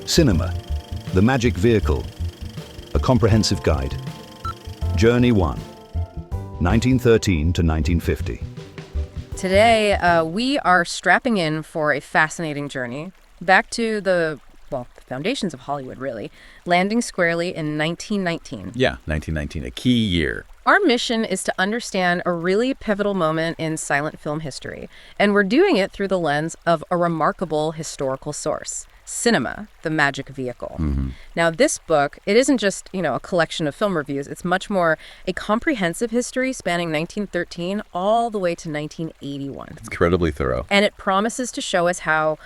Cinema, the magic vehicle, a comprehensive guide. Journey 1, 1913 to 1950. Today, we are strapping in for a fascinating journey back to the foundations of Hollywood, really, landing squarely in 1919. Yeah, 1919, a key year. Our mission is to understand a really pivotal moment in silent film history, and we're doing it through the lens of a remarkable historical source. Cinema, the magic vehicle. Now, this book, it isn't just, a collection of film reviews. It's much more a comprehensive history spanning 1913 all the way to 1981. It's incredibly thorough. And it promises to show us how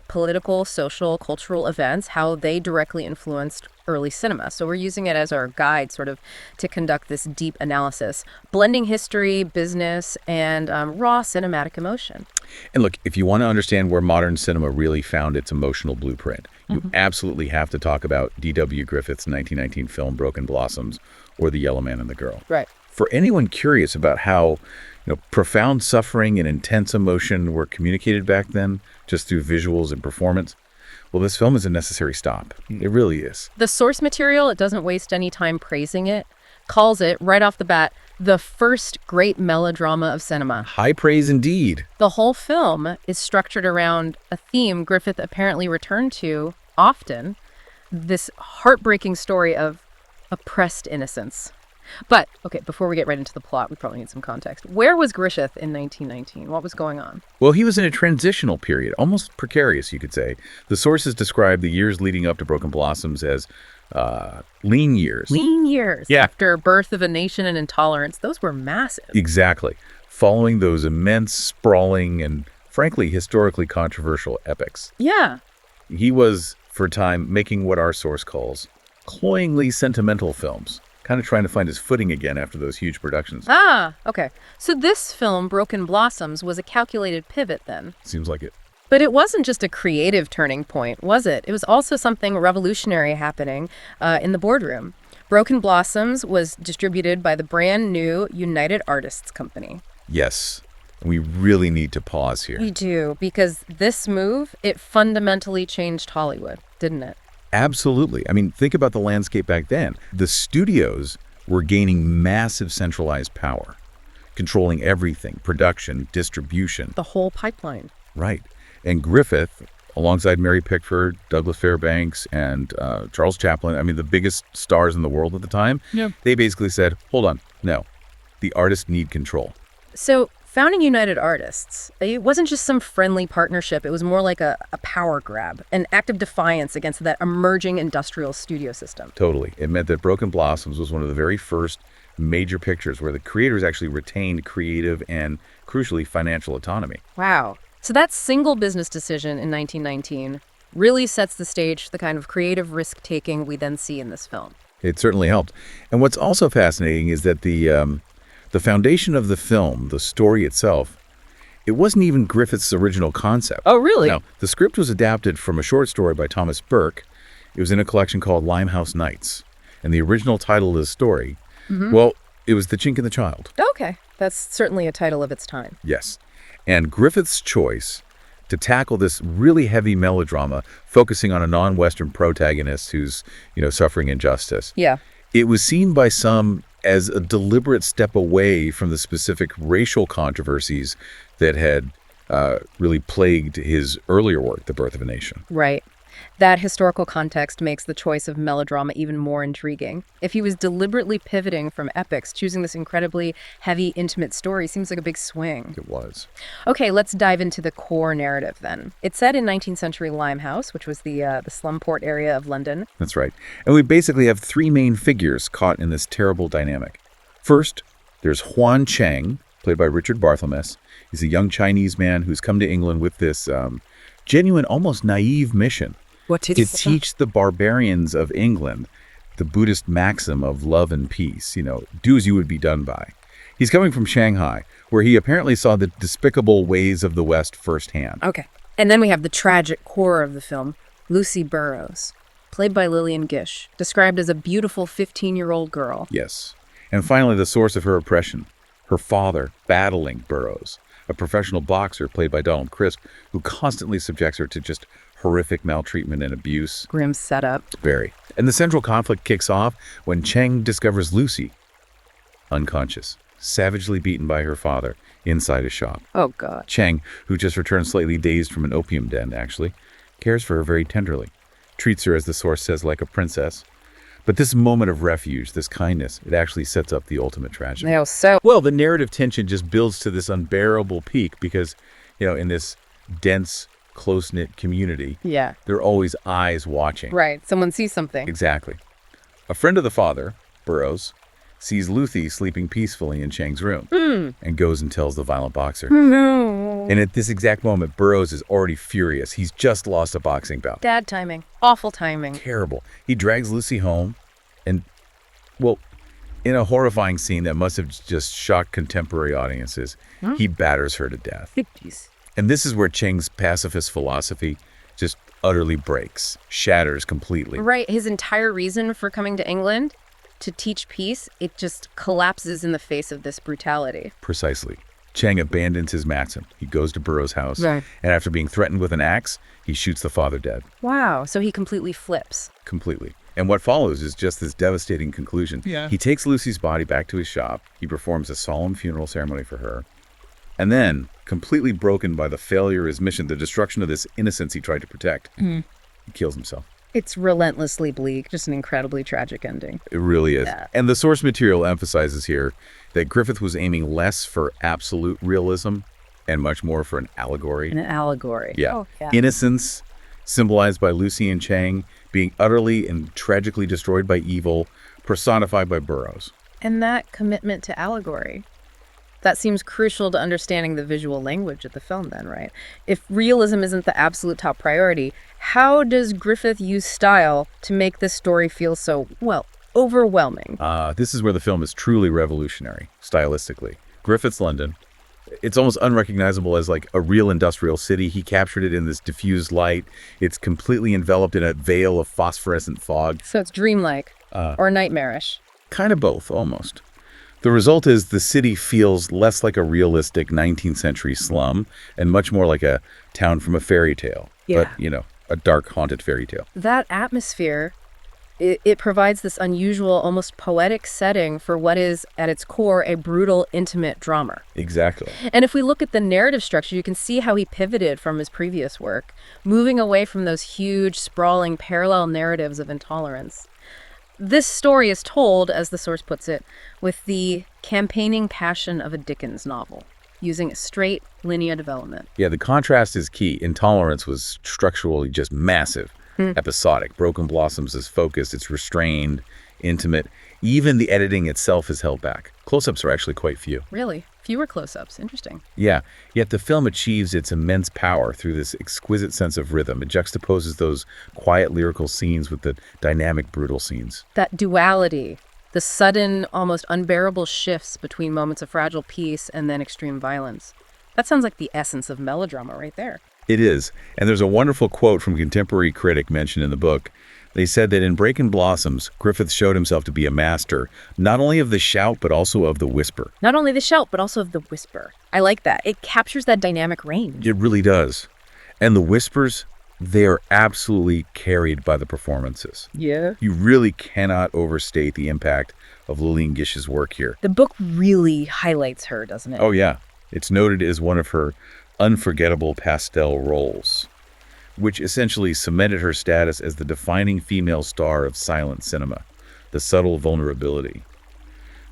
political, social, cultural events, how they directly influenced early cinema. So we're using it as our guide sort of to conduct this deep analysis, blending history, business, and raw cinematic emotion. And look, if you want to understand where modern cinema really found its emotional blueprint, you absolutely have to talk about D.W. Griffith's 1919 film Broken Blossoms or The Yellow Man and the Girl. Right. For anyone curious about how profound suffering and intense emotion were communicated back then, just through visuals and performance, well, this film is a necessary stop. It really is. The source material, it doesn't waste any time praising it, calls it, right off the bat, the first great melodrama of cinema. High praise indeed. The whole film is structured around a theme Griffith apparently returned to often, this heartbreaking story of oppressed innocence. But, okay, before we get right into the plot, we probably need some context. Where was Griffith in 1919? What was going on? Well, he was in a transitional period, almost precarious, you could say. The sources describe the years leading up to Broken Blossoms as lean years. Lean years. Yeah. After Birth of a Nation and Intolerance, those were massive. Exactly. Following those immense, sprawling, and frankly, historically controversial epics. Yeah. He was, for a time, making what our source calls cloyingly sentimental films. Kind of trying to find his footing again after those huge productions. Ah, okay. So this film, Broken Blossoms, was a calculated pivot then. Seems like it. But it wasn't just a creative turning point, was it? It was also something revolutionary happening in the boardroom. Broken Blossoms was distributed by the brand new United Artists Company. Yes. We really need to pause here. We do, because this move, it fundamentally changed Hollywood, didn't it? Absolutely. I mean, think about the landscape back then. The studios were gaining massive centralized power, controlling everything, production, distribution. The whole pipeline. Right. And Griffith, alongside Mary Pickford, Douglas Fairbanks, and Charles Chaplin, I mean, the biggest stars in the world at the time, they basically said, hold on, no, the artists need control. So founding United Artists, it wasn't just some friendly partnership. It was more like a power grab, an act of defiance against that emerging industrial studio system. Totally. It meant that Broken Blossoms was one of the very first major pictures where the creators actually retained creative and, crucially, financial autonomy. Wow. So that single business decision in 1919 really sets the stage for the kind of creative risk-taking we then see in this film. It certainly helped. And what's also fascinating is that the foundation of the film, the story itself, it wasn't even Griffith's original concept. Oh, really? No, the script was adapted from a short story by Thomas Burke. It was in a collection called Limehouse Nights. And the original title of the story, well, it was The Chink and the Child. Okay. That's certainly a title of its time. Yes. And Griffith's choice to tackle this really heavy melodrama, focusing on a non-Western protagonist who's, suffering injustice. Yeah. It was seen by some as a deliberate step away from the specific racial controversies that had really plagued his earlier work, The Birth of a Nation. Right. That historical context makes the choice of melodrama even more intriguing. If he was deliberately pivoting from epics, choosing this incredibly heavy, intimate story seems like a big swing. It was. Okay, let's dive into the core narrative then. It's set in 19th century Limehouse, which was the slum port area of London. That's right. And we basically have three main figures caught in this terrible dynamic. First, there's Huan Cheng, played by Richard Barthelmess. He's a young Chinese man who's come to England with this genuine, almost naive mission. To teach the barbarians of England the Buddhist maxim of love and peace, do as you would be done by. He's coming from Shanghai, where he apparently saw the despicable ways of the West firsthand. Okay. And then we have the tragic core of the film, Lucy Burrows, played by Lillian Gish, described as a beautiful 15-year-old girl. Yes. And finally, the source of her oppression, her father battling Burrows, a professional boxer played by Donald Crisp, who constantly subjects her to just horrific maltreatment and abuse. Grim setup. Very. And the central conflict kicks off when Cheng discovers Lucy, unconscious, savagely beaten by her father inside a shop. Oh, God. Cheng, who just returned slightly dazed from an opium den, actually, cares for her very tenderly, treats her, as the source says, like a princess. But this moment of refuge, this kindness, it actually sets up the ultimate tragedy. Well, the narrative tension just builds to this unbearable peak because, in this dense, close-knit community, Yeah. there are always eyes watching. Right. Someone sees something. Exactly. A friend of the father, Burrows, sees Lucy sleeping peacefully in Cheng's room and goes and tells the violent boxer. No. And at this exact moment, Burrows is already furious. He's just lost a boxing bout. Bad timing. Awful timing. Terrible. He drags Lucy home and, well, in a horrifying scene that must have just shocked contemporary audiences, he batters her to death. And this is where Cheng's pacifist philosophy just utterly breaks, shatters completely. Right. His entire reason for coming to England, to teach peace, it just collapses in the face of this brutality. Precisely. Cheng abandons his Maxim. He goes to Burrows' house, Right. and after being threatened with an axe, he shoots the father dead. Wow. So he completely flips. Completely. And what follows is just this devastating conclusion. Yeah. He takes Lucy's body back to his shop. He performs a solemn funeral ceremony for her. And then, completely broken by the failure of his mission, the destruction of this innocence he tried to protect, he kills himself. It's relentlessly bleak. Just an incredibly tragic ending. It really is. Yeah. And the source material emphasizes here that Griffith was aiming less for absolute realism and much more for an allegory. An allegory. Yeah. Oh, yeah. Innocence, symbolized by Lucy and Cheng, being utterly and tragically destroyed by evil, personified by Burrows. And that commitment to allegory, that seems crucial to understanding the visual language of the film then, right? If realism isn't the absolute top priority, how does Griffith use style to make this story feel so, well, overwhelming? This is where the film is truly revolutionary, stylistically. Griffith's London, it's almost unrecognizable as like a real industrial city. He captured it in this diffused light. It's completely enveloped in a veil of phosphorescent fog. So it's dreamlike or nightmarish. Kind of both, almost. The result is the city feels less like a realistic 19th century slum and much more like a town from a fairy tale. Yeah. But, a dark, haunted fairy tale. That atmosphere, it provides this unusual, almost poetic setting for what is, at its core, a brutal, intimate drama. Exactly. And if we look at the narrative structure, you can see how he pivoted from his previous work, moving away from those huge, sprawling, parallel narratives of intolerance. This story is told, as the source puts it, with the campaigning passion of a Dickens novel, using a straight, linear development. Yeah, the contrast is key. Intolerance was structurally just massive, episodic. Broken Blossoms is focused, it's restrained, intimate. Even the editing itself is held back. Close-ups are actually quite few. Really? Fewer close-ups. Interesting. Yeah, yet the film achieves its immense power through this exquisite sense of rhythm. It juxtaposes those quiet lyrical scenes with the dynamic brutal scenes. That duality, the sudden, almost unbearable shifts between moments of fragile peace and then extreme violence. That sounds like the essence of melodrama right there. It is. And there's a wonderful quote from a contemporary critic mentioned in the book. They said that in Breaking Blossoms, Griffith showed himself to be a master, not only of the shout, but also of the whisper. Not only the shout, but also of the whisper. I like that. It captures that dynamic range. It really does. And the whispers, they are absolutely carried by the performances. Yeah. You really cannot overstate the impact of Lillian Gish's work here. The book really highlights her, doesn't it? Oh, yeah. It's noted as one of her unforgettable pastel roles, which essentially cemented her status as the defining female star of silent cinema, the subtle vulnerability,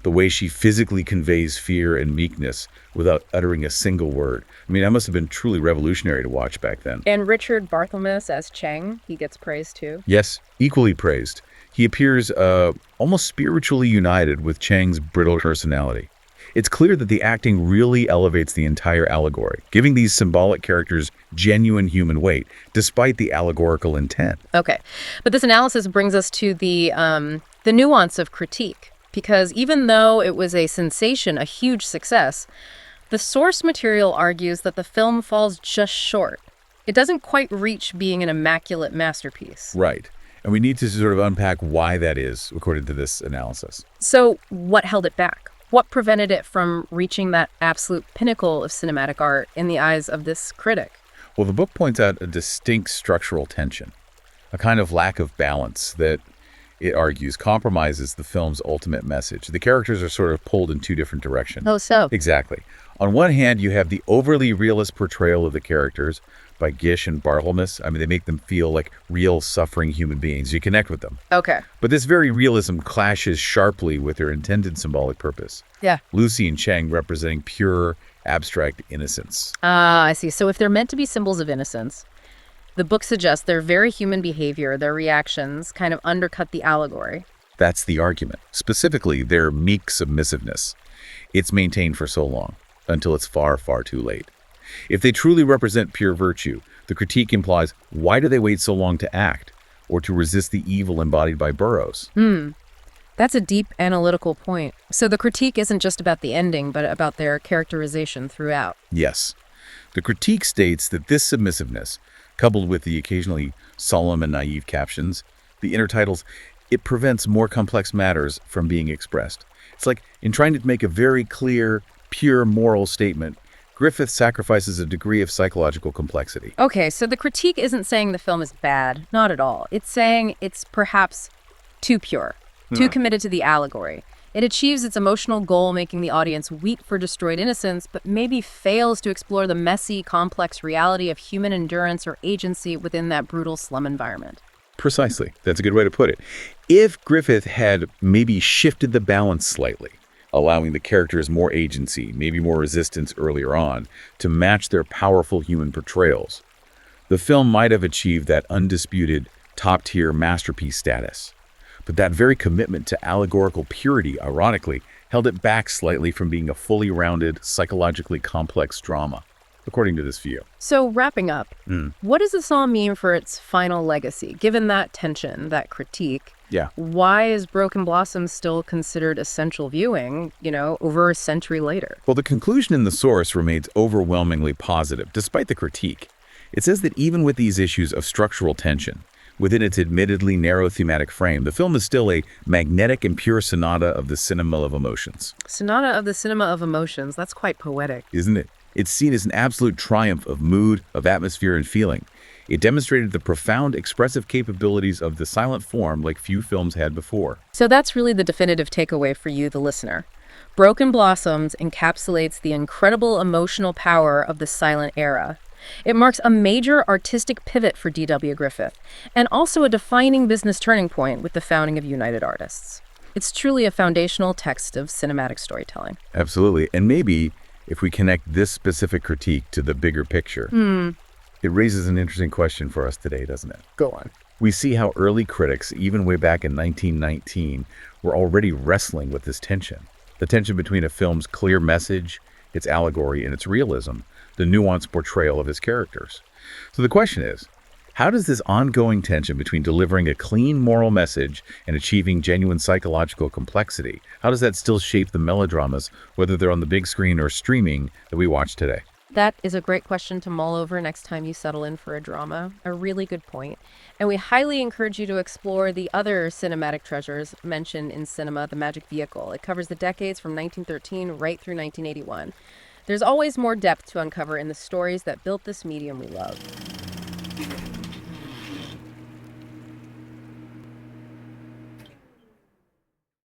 the way she physically conveys fear and meekness without uttering a single word. I mean, that must have been truly revolutionary to watch back then. And Richard Barthelmess as Cheng, he gets praised too. Yes, equally praised. He appears almost spiritually united with Cheng's brittle personality. It's clear that the acting really elevates the entire allegory, giving these symbolic characters genuine human weight, despite the allegorical intent. Okay, but this analysis brings us to the nuance of critique, because even though it was a sensation, a huge success, the source material argues that the film falls just short. It doesn't quite reach being an immaculate masterpiece. Right. And we need to sort of unpack why that is, according to this analysis. So what held it back? What prevented it from reaching that absolute pinnacle of cinematic art in the eyes of this critic? Well, the book points out a distinct structural tension, a kind of lack of balance that, it argues, compromises the film's ultimate message. The characters are sort of pulled in two different directions. Oh, so? Exactly. On one hand, you have the overly realist portrayal of the characters by Gish and Barthelmess. I mean, they make them feel like real suffering human beings. You connect with them. Okay. But this very realism clashes sharply with their intended symbolic purpose. Yeah. Lucy and Cheng representing pure, abstract innocence. Ah, I see. So if they're meant to be symbols of innocence, the book suggests their very human behavior, their reactions, kind of undercut the allegory. That's the argument. Specifically, their meek submissiveness. It's maintained for so long, until it's far, far too late. If they truly represent pure virtue, the critique implies, why do they wait so long to act, or to resist the evil embodied by Burrows? That's a deep analytical point. So the critique isn't just about the ending, but about their characterization throughout. Yes. The critique states that this submissiveness, coupled with the occasionally solemn and naive captions, the intertitles, it prevents more complex matters from being expressed. It's like in trying to make a very clear, pure moral statement, Griffith sacrifices a degree of psychological complexity. Okay, so the critique isn't saying the film is bad, not at all. It's saying it's perhaps too pure, too committed to the allegory. It achieves its emotional goal, making the audience weep for destroyed innocence, but maybe fails to explore the messy, complex reality of human endurance or agency within that brutal slum environment. Precisely. That's a good way to put it. If Griffith had maybe shifted the balance slightly, allowing the characters more agency, maybe more resistance earlier on, to match their powerful human portrayals, the film might have achieved that undisputed, top-tier masterpiece status. But that very commitment to allegorical purity, ironically, held it back slightly from being a fully rounded, psychologically complex drama, according to this view. So wrapping up, what does this all mean for its final legacy? Given that tension, that critique, Yeah. why is Broken Blossoms still considered essential viewing, over a century later? Well, the conclusion in the source remains overwhelmingly positive, despite the critique. It says that even with these issues of structural tension, within its admittedly narrow thematic frame, the film is still a magnetic and pure sonata of the cinema of emotions. Sonata of the Cinema of Emotions, that's quite poetic. Isn't it? It's seen as an absolute triumph of mood, of atmosphere, and feeling. It demonstrated the profound expressive capabilities of the silent form like few films had before. So that's really the definitive takeaway for you, the listener. Broken Blossoms encapsulates the incredible emotional power of the silent era. It marks a major artistic pivot for D.W. Griffith, and also a defining business turning point with the founding of United Artists. It's truly a foundational text of cinematic storytelling. Absolutely. And maybe if we connect this specific critique to the bigger picture, it raises an interesting question for us today, doesn't it? Go on. We see how early critics, even way back in 1919, were already wrestling with this tension. The tension between a film's clear message, its allegory, and its realism, the nuanced portrayal of its characters. So the question is, how does this ongoing tension between delivering a clean moral message and achieving genuine psychological complexity, how does that still shape the melodramas, whether they're on the big screen or streaming, that we watch today? That is a great question to mull over next time you settle in for a drama. A really good point. And we highly encourage you to explore the other cinematic treasures mentioned in Cinema, the Magic Vehicle. It covers the decades from 1913 right through 1981. There's always more depth to uncover in the stories that built this medium we love.